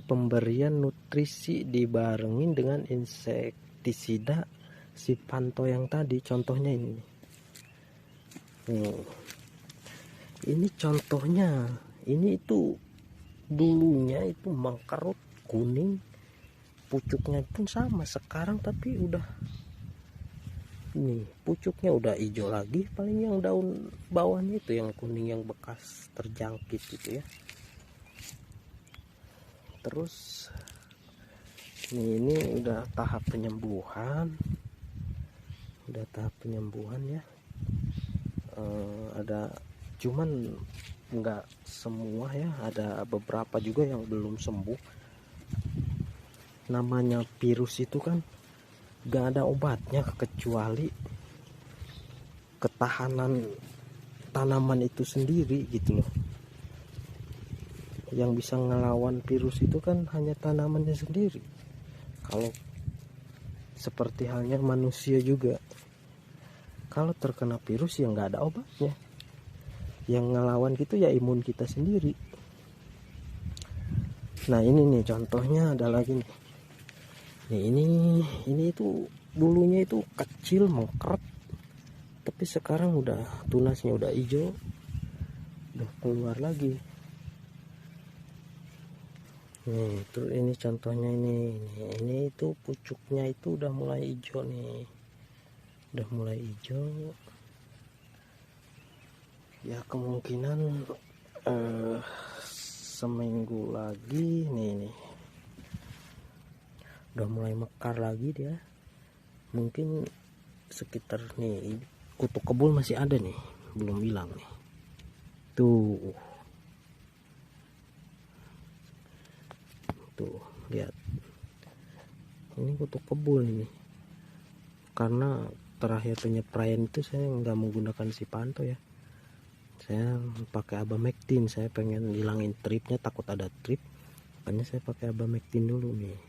pemberian nutrisi dibarengin dengan insektisida si Panto yang tadi. Contohnya ini nih, ini contohnya. Ini itu dulunya itu mengkerut kuning, pucuknya pun sama sekarang, tapi udah nih pucuknya udah hijau lagi. Paling yang daun bawahnya itu yang kuning, yang bekas terjangkit gitu ya. Terus nih, ini udah tahap penyembuhan, ya. Ada, cuman nggak semua ya, ada beberapa juga yang belum sembuh. Namanya virus itu kan nggak ada obatnya kecuali ketahanan tanaman itu sendiri gitu loh. Yang bisa ngelawan virus itu kan hanya tanamannya sendiri. Kalau seperti halnya manusia juga, kalau terkena virus ya nggak ada obatnya. Yang ngelawan gitu ya imun kita sendiri. Nah ini nih contohnya, ada lagi nih. Nih ini itu dulunya itu kecil mengkeret, tapi sekarang udah tunasnya udah hijau, udah keluar lagi. Nih itu ini contohnya ini itu pucuknya itu udah mulai hijau nih, udah mulai hijau. Ya kemungkinan seminggu lagi nih udah mulai mekar lagi dia. Mungkin sekitar nih, kutu kebul masih ada nih, belum hilang nih. Tuh lihat, ini kutu kebul ini. Karena terakhir penyepraian itu saya nggak menggunakan si Panto ya, saya pakai Abamectin. Saya pengen hilangin tripnya, takut ada trip, makanya saya pakai Abamectin dulu nih.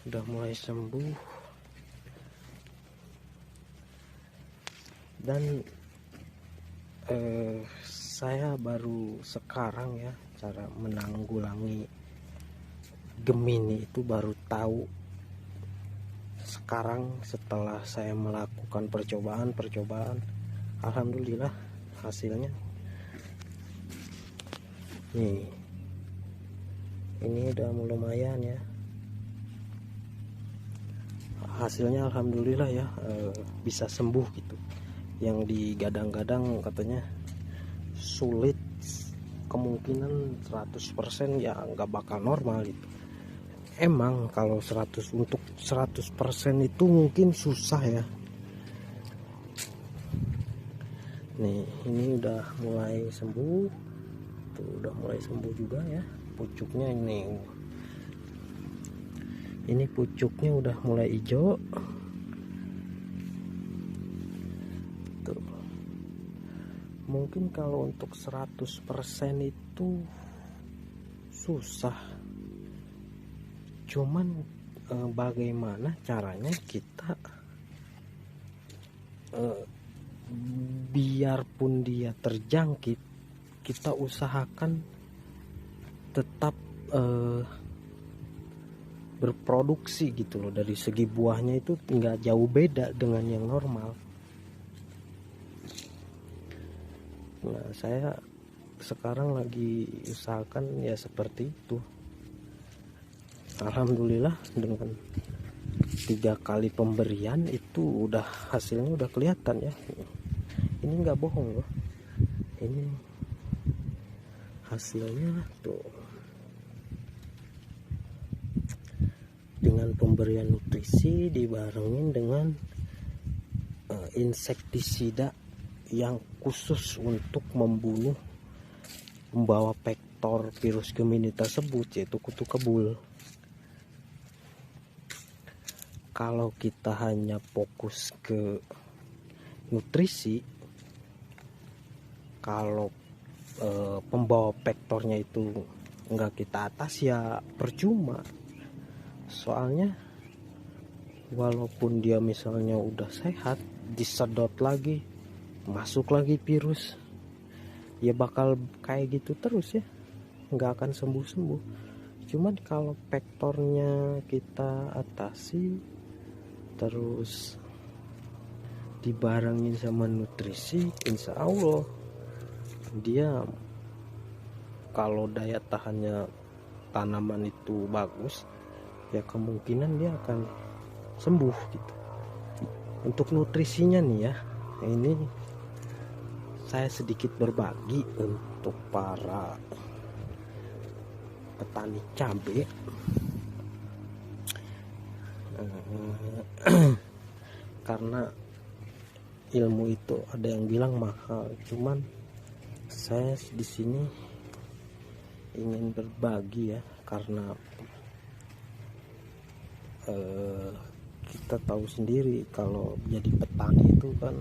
Udah mulai sembuh. Dan saya baru sekarang ya cara menanggulangi Gemini itu baru tahu sekarang, setelah saya melakukan percobaan. Alhamdulillah hasilnya nih, ini udah lumayan ya hasilnya. Alhamdulillah ya, bisa sembuh gitu. Yang digadang-gadang katanya sulit, kemungkinan 100% ya nggak bakal normal gitu. Emang kalau 100% itu mungkin susah ya. Nih ini udah mulai sembuh tuh, udah mulai sembuh juga ya pucuknya. Ini pucuknya udah mulai hijau tuh. Mungkin kalau untuk 100% itu susah, cuman bagaimana caranya kita biarpun dia terjangkit, kita usahakan tetap berproduksi gitu loh. Dari segi buahnya itu nggak jauh beda dengan yang normal. Nah saya sekarang lagi usahakan ya seperti itu. Alhamdulillah dengan 3 kali pemberian itu udah hasilnya udah kelihatan ya. Ini nggak bohong loh, ini hasilnya tuh. Dengan pemberian nutrisi dibarengin dengan insektisida yang khusus untuk membunuh pembawa vektor virus Gemini tersebut, yaitu kutu kebul. Kalau kita hanya fokus ke nutrisi, kalau pembawa vektornya itu enggak kita atas ya percuma. Soalnya walaupun dia misalnya udah sehat, disedot lagi masuk lagi virus, ya bakal kayak gitu terus ya, nggak akan sembuh-sembuh. Cuman kalau faktornya kita atasi, terus dibarengin sama nutrisi, insya Allah dia, kalau daya tahannya tanaman itu bagus, ya kemungkinan dia akan sembuh gitu. Untuk nutrisinya nih ya, ini saya sedikit berbagi untuk para petani cabai. Karena ilmu itu ada yang bilang mahal, cuman saya di sini ingin berbagi ya, karena kita tahu sendiri kalau jadi petani itu kan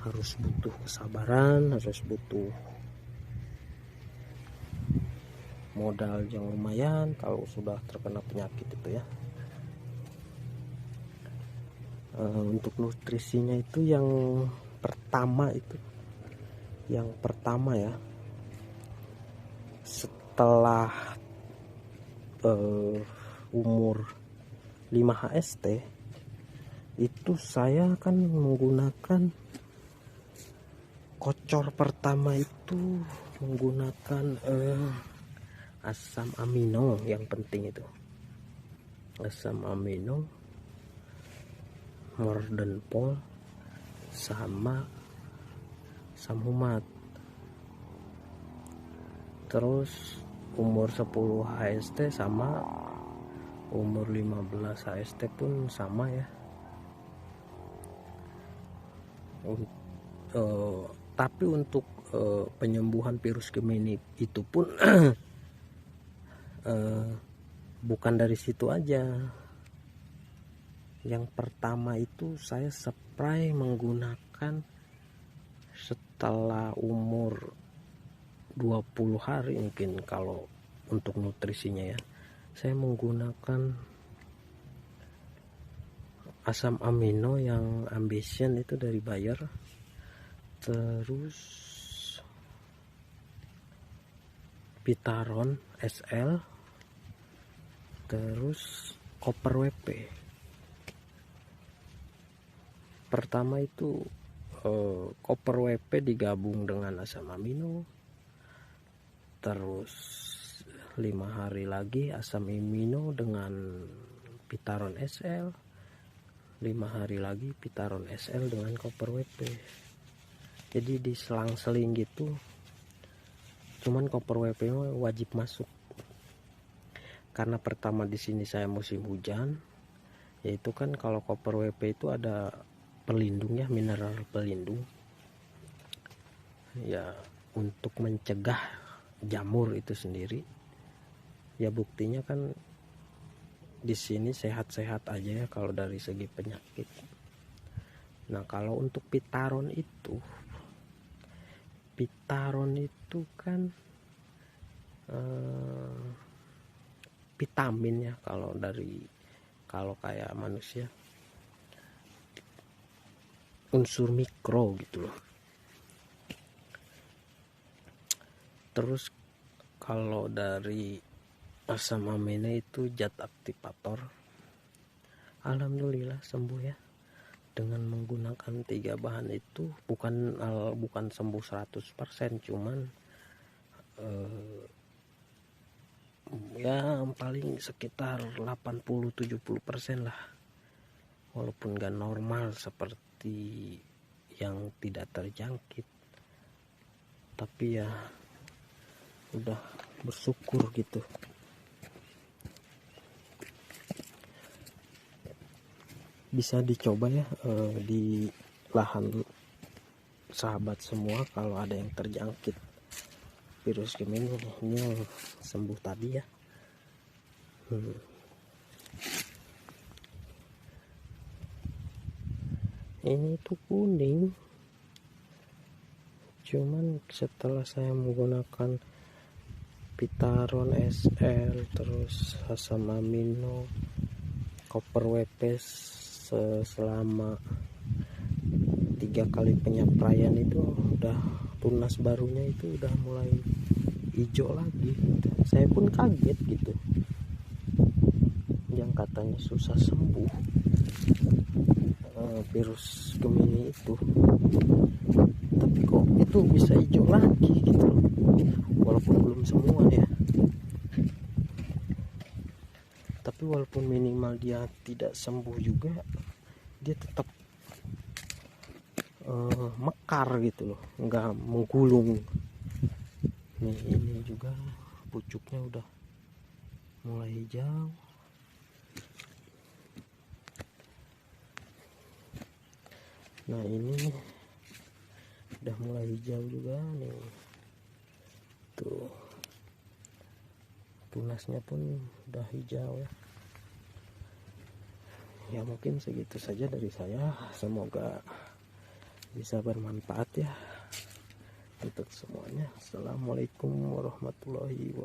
harus butuh kesabaran, harus butuh modal yang lumayan kalau sudah terkena penyakit itu ya. Untuk nutrisinya itu yang pertama ya, setelah umur 5 HST itu saya akan menggunakan kocor pertama itu menggunakan asam amino. Yang penting itu asam amino, Mordenpol sama samhumat. Terus umur 10 HST sama umur 15 HST pun sama ya. Tapi untuk penyembuhan virus Gemini itu pun bukan dari situ aja. Yang pertama itu saya spray menggunakan setelah umur 20 hari mungkin. Kalau untuk nutrisinya ya, saya menggunakan asam amino yang Ambition itu dari Bayer, terus Pitaron SL, terus Copper WP. Pertama itu Copper WP digabung dengan asam amino, terus 5 hari lagi asam amino dengan Pitaron SL, 5 hari lagi Pitaron SL dengan Copper WP. Jadi diselang-seling gitu. Cuman Copper WP wajib masuk karena pertama di sini saya musim hujan, yaitu kan kalau Copper WP itu ada pelindung ya, mineral pelindung ya, untuk mencegah jamur itu sendiri ya. Buktinya kan di sini sehat-sehat aja ya kalau dari segi penyakit. Nah kalau untuk Pitaron itu kan vitamin ya, kalau kayak manusia unsur mikro gitu loh. Terus kalau dari asam amino itu zat aktivator, alhamdulillah sembuh ya. Dengan menggunakan 3 bahan itu bukan sembuh 100%, cuman ya paling sekitar 80-70% lah, walaupun gak normal seperti yang tidak terjangkit, tapi ya udah bersyukur gitu. Bisa dicoba ya di lahan sahabat semua kalau ada yang terjangkit virus Gemini. Ini yang sembuh tadi ya. Ini tuh kuning, cuman setelah saya menggunakan Pitaron SL, terus asam amino, Copper WP selama 3 kali penyapraian itu udah tunas barunya itu udah mulai hijau lagi gitu. Saya pun kaget gitu, yang katanya susah sembuh virus Gemini itu, tapi kok itu bisa hijau lagi gitu, walaupun belum semua ya. Tapi walaupun minimal dia tidak sembuh juga, dia tetap mekar gitu loh, nggak menggulung. Nih ini juga pucuknya udah mulai hijau. Nah ini udah mulai hijau juga nih, tuh tunasnya pun udah hijau ya. Ya mungkin segitu saja dari saya, semoga bisa bermanfaat ya untuk semuanya. Assalamualaikum warahmatullahi wabarakatuh.